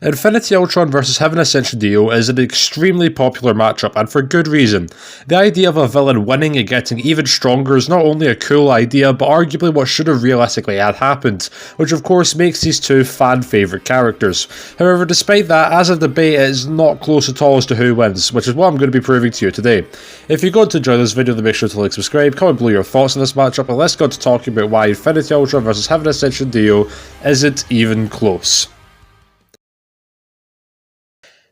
Infinity Ultron vs Heaven Ascension DIO is an extremely popular matchup, and for good reason. The idea of a villain winning and getting even stronger is not only a cool idea, but arguably what should have realistically had happened, which of course makes these two fan favourite characters. However, despite that, as a debate, it is not close at all as to who wins, which is what I'm going to be proving to you today. If you're going to enjoy this video, then make sure to like, subscribe, comment below your thoughts on this matchup, and let's go to talking about why Infinity Ultron vs Heaven Ascension DIO isn't even close.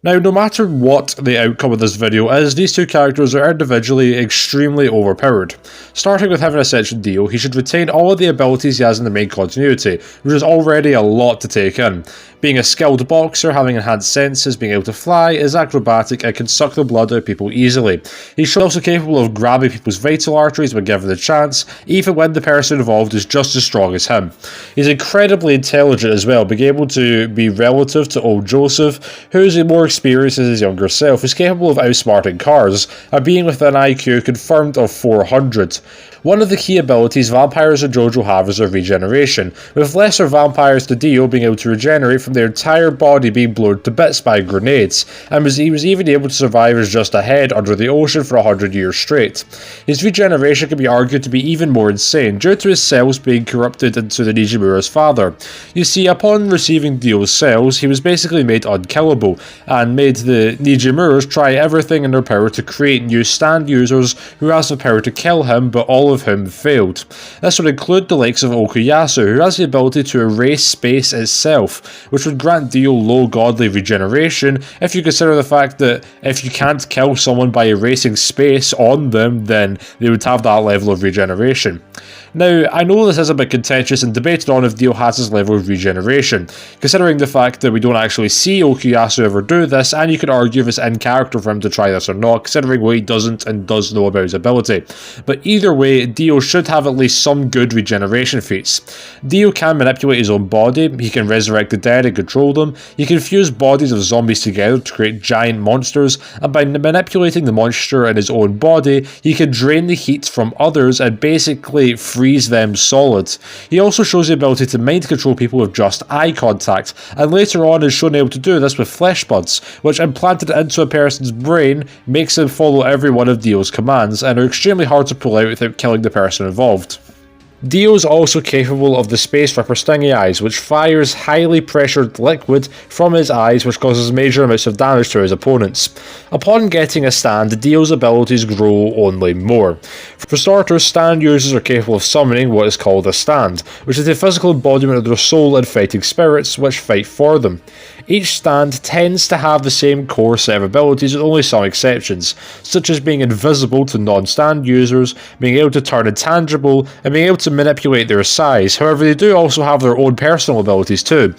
Now, no matter what the outcome of this video is, these two characters are individually extremely overpowered. Starting with Heaven Ascension DIO, he should retain all of the abilities he has in the main continuity, which is already a lot to take in. Being a skilled boxer, having enhanced senses, being able to fly, is acrobatic and can suck the blood out of people easily. He's also capable of grabbing people's vital arteries when given the chance, even when the person involved is just as strong as him. He's incredibly intelligent as well, being able to be relative to old Joseph, who's more experienced as his younger self, is capable of outsmarting cars, a being with an IQ confirmed of 400. One of the key abilities vampires and JoJo have is their regeneration, with lesser vampires to DIO being able to regenerate from their entire body being blown to bits by grenades, and he was even able to survive as just a head under the ocean for 100 years straight. His regeneration can be argued to be even more insane, due to his cells being corrupted into the Nijimura's father. You see, upon receiving DIO's cells, he was basically made unkillable, and made the Nijimuras try everything in their power to create new stand users who has the power to kill him, but all of whom failed. This would include the likes of Okuyasu, who has the ability to erase space itself, which would grant DIO low godly regeneration if you consider the fact that if you can't kill someone by erasing space on them, then they would have that level of regeneration. Now, I know this is a bit contentious and debated on if DIO has this level of regeneration, considering the fact that we don't actually see Okuyasu ever do this, and you could argue if it's in character for him to try this or not, considering what he doesn't and does know about his ability. But either way, DIO should have at least some good regeneration feats. DIO can manipulate his own body, he can resurrect the dead and control them, he can fuse bodies of zombies together to create giant monsters, and by manipulating the monster in his own body, he can drain the heat from others and basically freeze them solid. He also shows the ability to mind control people with just eye contact, and later on is shown able to do this with flesh buds, which implanted into a person's brain makes them follow every one of DIO's commands, and are extremely hard to pull out without killing the person involved. DIO is also capable of the Space Ripper Stingy Eyes, which fires highly pressured liquid from his eyes, which causes major amounts of damage to his opponents. Upon getting a stand, DIO's abilities grow only more. For starters, stand users are capable of summoning what is called a stand, which is the physical embodiment of their soul and fighting spirits which fight for them. Each stand tends to have the same core set of abilities with only some exceptions, such as being invisible to non-stand users, being able to turn intangible, and being able to manipulate their size. However, they do also have their own personal abilities too.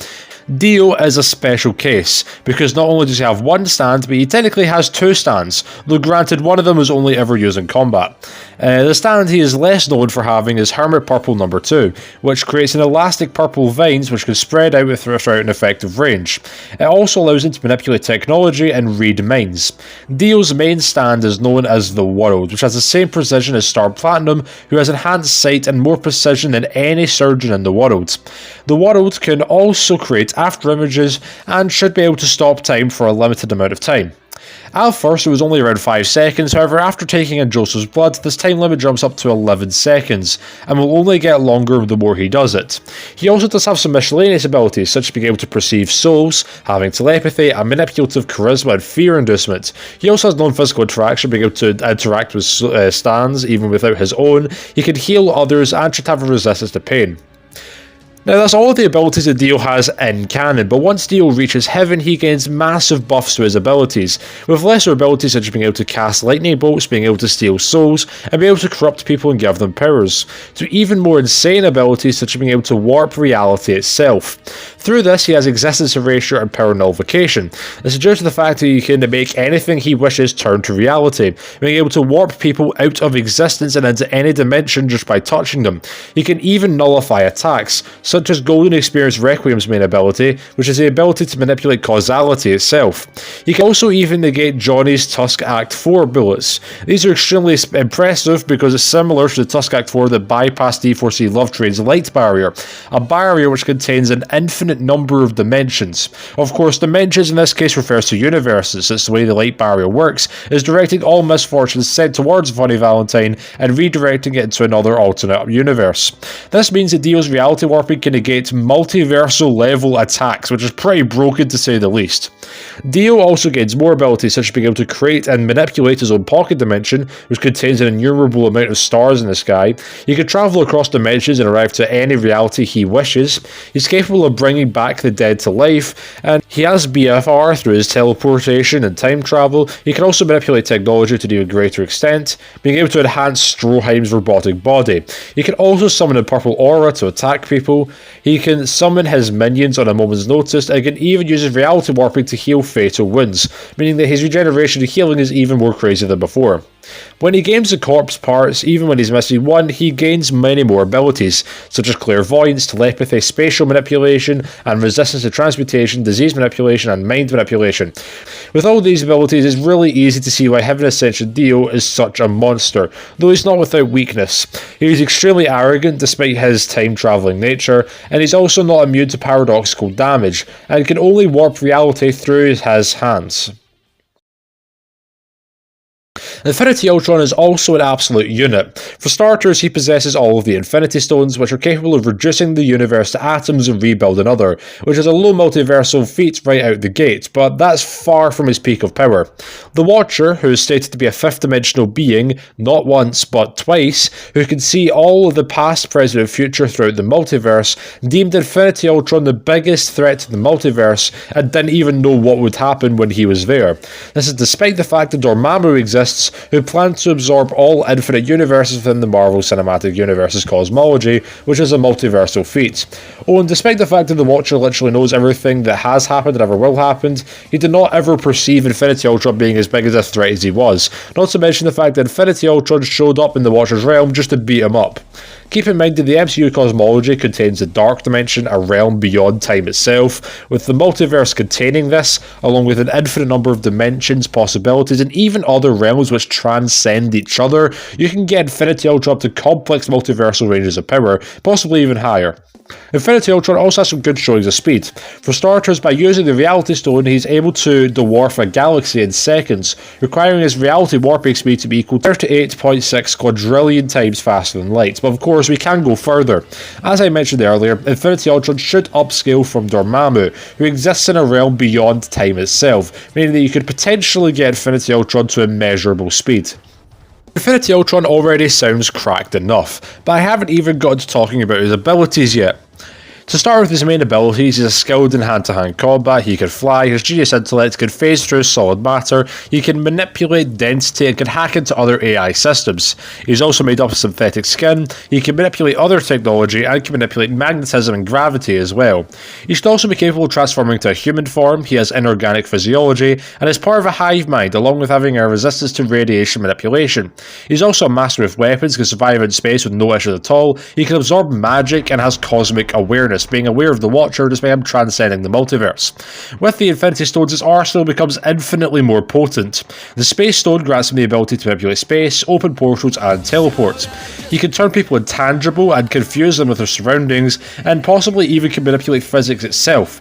DIO is a special case, because not only does he have one stand, but he technically has two stands, though granted one of them is only ever used in combat. The stand he is less known for having is Hermit Purple No. 2, which creates an elastic purple vines which can spread out without an effective range. It also allows him to manipulate technology and read minds. DIO's main stand is known as the World, which has the same precision as Star Platinum, who has enhanced sight and more precision than any surgeon in the world. The World can also create after images and should be able to stop time for a limited amount of time. At first it was only around 5 seconds, however after taking in Joseph's blood, this time limit jumps up to 11 seconds, and will only get longer the more he does it. He also does have some miscellaneous abilities, such as being able to perceive souls, having telepathy, and manipulative charisma and fear inducement. He also has non-physical interaction, being able to interact with stands even without his own. He can heal others and should have a resistance to pain. Now that's all of the abilities that DIO has in canon, but once DIO reaches Heaven, he gains massive buffs to his abilities, with lesser abilities such as being able to cast lightning bolts, being able to steal souls, and being able to corrupt people and give them powers, to even more insane abilities such as being able to warp reality itself. Through this, he has existence erasure and power nullification. This is due to the fact that he can make anything he wishes turn to reality, being able to warp people out of existence and into any dimension just by touching them. He can even nullify attacks, such as Golden experienced Requiem's main ability, which is the ability to manipulate causality itself. He can also even negate Johnny's Tusk Act 4 bullets. These are extremely impressive because it's similar to the Tusk Act 4 that bypassed D4C Love Train's light barrier, a barrier which contains an infinite number of dimensions. Of course, dimensions in this case refers to universes, since the way the light barrier works is directing all misfortunes sent towards Funny Valentine and redirecting it into another alternate universe. This means that Dio's reality warping can negate multiversal level attacks, which is pretty broken to say the least. Dio also gains more abilities, such as being able to create and manipulate his own pocket dimension, which contains an innumerable amount of stars in the sky. He can travel across dimensions and arrive to any reality he wishes. He's capable of bringing back the dead to life, and he has BFR through his teleportation and time travel. He can also manipulate technology to an even greater extent, being able to enhance Stroheim's robotic body. He can also summon a purple aura to attack people. He can summon his minions on a moment's notice, and can even use his reality warping to heal fatal wounds, meaning that his regeneration and healing is even more crazy than before. When he gains the corpse parts, even when he's missing one, he gains many more abilities, such as clairvoyance, telepathy, spatial manipulation, and resistance to transmutation, disease manipulation, and mind manipulation. With all these abilities, it's really easy to see why Heaven Ascension Dio is such a monster, though he's not without weakness. He is extremely arrogant despite his time-travelling nature, and he's also not immune to paradoxical damage, and can only warp reality through his hands. Infinity Ultron is also an absolute unit. For starters, he possesses all of the Infinity Stones, which are capable of reducing the universe to atoms and rebuild another, which is a low multiversal feat right out the gate, but that's far from his peak of power. The Watcher, who is stated to be a fifth-dimensional being, not once but twice, who can see all of the past, present and future throughout the multiverse, deemed Infinity Ultron the biggest threat to the multiverse and didn't even know what would happen when he was there. This is despite the fact that Dormammu exists, who plans to absorb all infinite universes within the Marvel Cinematic Universe's cosmology, which is a multiversal feat. Oh, and despite the fact that the Watcher literally knows everything that has happened and ever will happen, he did not ever perceive Infinity Ultron being as big as a threat as he was, not to mention the fact that Infinity Ultron showed up in the Watcher's realm just to beat him up. Keep in mind that the MCU cosmology contains the Dark Dimension, a realm beyond time itself, with the multiverse containing this, along with an infinite number of dimensions, possibilities, and even other realms which transcend each other. You can get Infinity Ultron up to complex multiversal ranges of power, possibly even higher. Infinity Ultron also has some good showings of speed. For starters, by using the Reality Stone, he's able to dwarf a galaxy in seconds, requiring his reality warping speed to be equal to 38.6 quadrillion times faster than light. But of course, we can go further. As I mentioned earlier, Infinity Ultron should upscale from Dormammu, who exists in a realm beyond time itself, meaning that you could potentially get Infinity Ultron to immeasurable speed. Infinity Ultron already sounds cracked enough, but I haven't even got to talking about his abilities yet. To start with his main abilities, he's skilled in hand-to-hand combat, he can fly, his genius intellect can phase through solid matter, he can manipulate density and can hack into other AI systems. He's also made up of synthetic skin, he can manipulate other technology and can manipulate magnetism and gravity as well. He should also be capable of transforming to a human form, he has inorganic physiology, and is part of a hive mind along with having a resistance to radiation manipulation. He's also a master of weapons, can survive in space with no issues at all, he can absorb magic and has cosmic awareness, being aware of the Watcher despite him transcending the multiverse. With the Infinity Stones, his arsenal becomes infinitely more potent. The Space Stone grants him the ability to manipulate space, open portals and teleport. He can turn people intangible and confuse them with their surroundings, and possibly even can manipulate physics itself.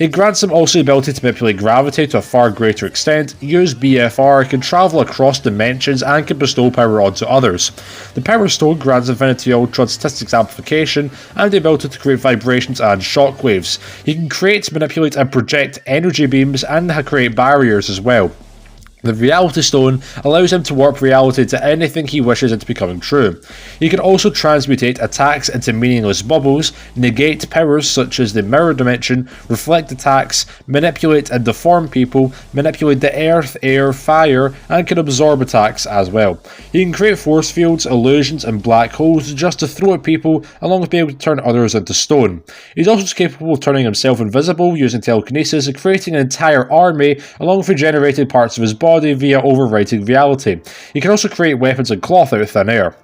It grants him also the ability to manipulate gravity to a far greater extent, use BFR, can travel across dimensions and can bestow power onto others. The Power Stone grants Infinity Ultron statistics amplification and the ability to create vibrations and shockwaves. He can create, manipulate and project energy beams and create barriers as well. The Reality Stone allows him to warp reality to anything he wishes into becoming true. He can also transmutate attacks into meaningless bubbles, negate powers such as the Mirror Dimension, reflect attacks, manipulate and deform people, manipulate the earth, air, fire, and can absorb attacks as well. He can create force fields, illusions, and black holes just to throw at people, along with being able to turn others into stone. He's also capable of turning himself invisible using telekinesis and creating an entire army, along with regenerated parts of his body via overwriting reality. He can also create weapons and cloth out of thin air.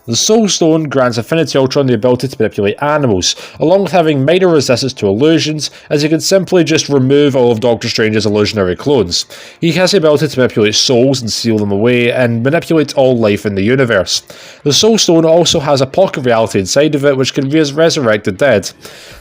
The Soul Stone grants Infinity Ultron the ability to manipulate animals, along with having minor resistance to illusions, as he can simply just remove all of Doctor Strange's illusionary clones. He has the ability to manipulate souls and seal them away, and manipulate all life in the universe. The Soul Stone also has a pocket reality inside of it which can resurrect the dead.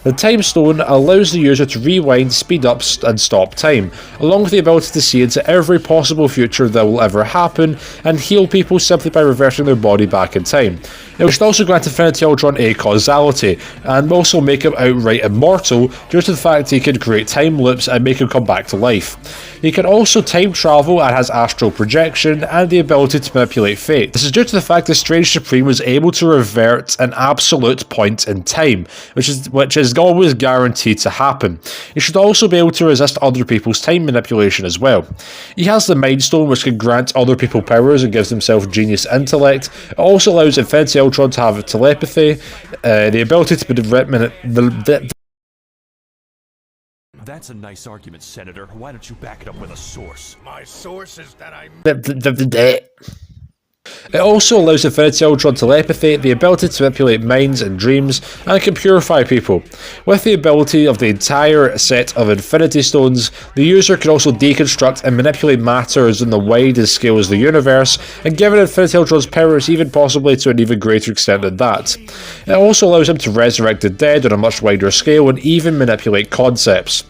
The Time Stone allows the user to rewind, speed up and stop time, along with the ability to see into every possible future that will ever happen, and heal people simply by reversing their body back in time. It should also grant Infinity Ultron a causality, and also make him outright immortal due to the fact he can create time loops and make him come back to life. He can also time travel and has astral projection and the ability to manipulate fate. This is due to the fact that Strange Supreme was able to revert an absolute point in time, which is always guaranteed to happen. He should also be able to resist other people's time manipulation as well. He has the Mind Stone, which can grant other people powers and gives himself genius intellect. It also allows Infinity Ultron to have telepathy, the ability to That's a nice argument, Senator. Why don't you back it up with a source? My source is that I'm... It also allows Infinity Ultron telepathy, the ability to manipulate minds and dreams, and can purify people. With the ability of the entire set of Infinity Stones, the user can also deconstruct and manipulate matters in the widest scale as the universe, and given Infinity Ultron's powers even possibly to an even greater extent than that. It also allows him to resurrect the dead on a much wider scale and even manipulate concepts.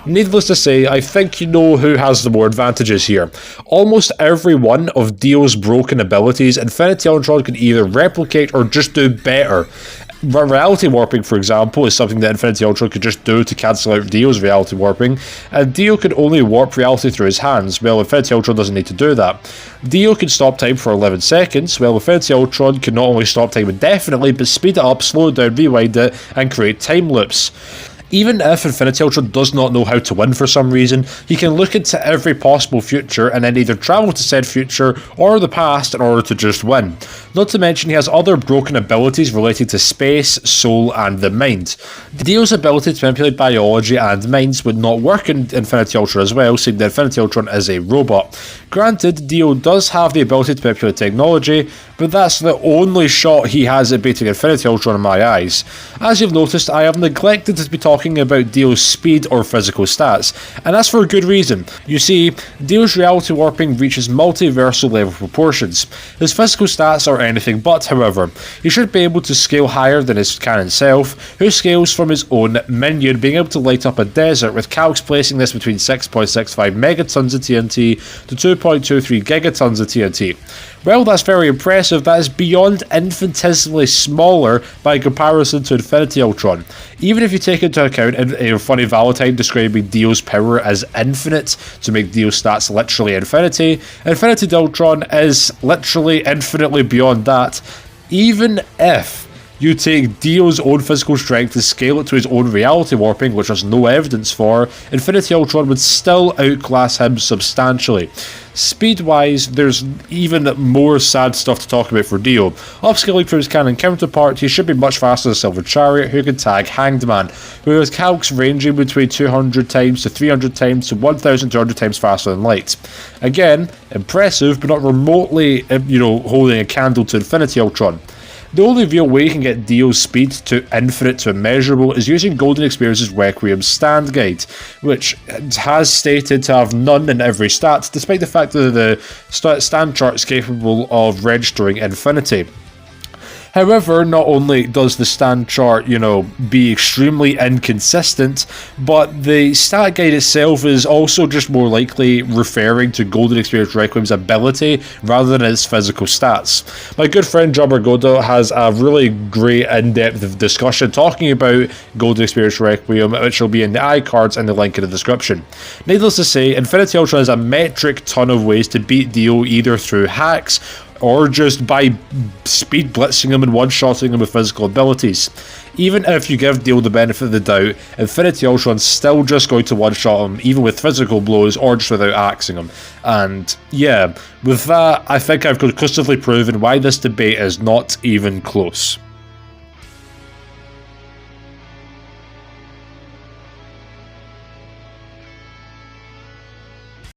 Needless to say, I think you know who has the more advantages here. Almost every one of Dio's broken abilities, Infinity Ultron can either replicate or just do better. Reality warping, for example, is something that Infinity Ultron could just do to cancel out Dio's reality warping, and Dio could only warp reality through his hands, well, Infinity Ultron doesn't need to do that. Dio can stop time for 11 seconds, well, Infinity Ultron can not only stop time indefinitely, but speed it up, slow it down, rewind it, and create time loops. Even if Infinity Ultron does not know how to win for some reason, he can look into every possible future and then either travel to said future or the past in order to just win. Not to mention he has other broken abilities related to space, soul, and the mind. Dio's ability to manipulate biology and minds would not work in Infinity Ultron as well, seeing that Infinity Ultron is a robot. Granted, Dio does have the ability to manipulate technology, but that's the only shot he has at beating Infinity Ultron in my eyes. As you've noticed, I have neglected to be talking about Dio's speed or physical stats, and that's for a good reason. You see, Dio's reality warping reaches multiversal level proportions. His physical stats are anything but, however. He should be able to scale higher than his canon self, who scales from his own minion, being able to light up a desert, with calcs placing this between 6.65 megatons of TNT to 2.23 gigatons of TNT. Well, that's very impressive. That is beyond infinitesimally smaller by comparison to Infinity Ultron. Even if you take into account a funny Valentine describing Dio's power as infinite to make Dio's stats literally infinity, Infinity Ultron is literally infinitely beyond that. Even if you take Dio's own physical strength and scale it to his own reality warping, which there's no evidence for, Infinity Ultron would still outclass him substantially. Speed-wise, there's even more sad stuff to talk about for Dio. Upscaling from his canon counterpart, he should be much faster than Silver Chariot, who can tag Hanged Man, who has calcs ranging between 200 times to 300 times to 1,200 times faster than light. Again, impressive, but not remotely, holding a candle to Infinity Ultron. The only real way you can get Dio's speed to infinite to immeasurable is using Golden Experience's Requiem stand guide, which has stated to have none in every stat, despite the fact that the stand chart is capable of registering infinity. However, not only does the stand chart, be extremely inconsistent, but the stat guide itself is also just more likely referring to Golden Experience Requiem's ability rather than its physical stats. My good friend Jobber Godo has a really great in-depth discussion talking about Golden Experience Requiem, which will be in the iCards and the link in the description. Needless to say, Infinity Ultron has a metric ton of ways to beat Dio, either through hacks or just by speed blitzing him and one-shotting him with physical abilities. Even if you give Dio the benefit of the doubt, Infinity Ultron's still just going to one-shot him, even with physical blows or just without axing him. And yeah, with that, I think I've conclusively proven why this debate is not even close.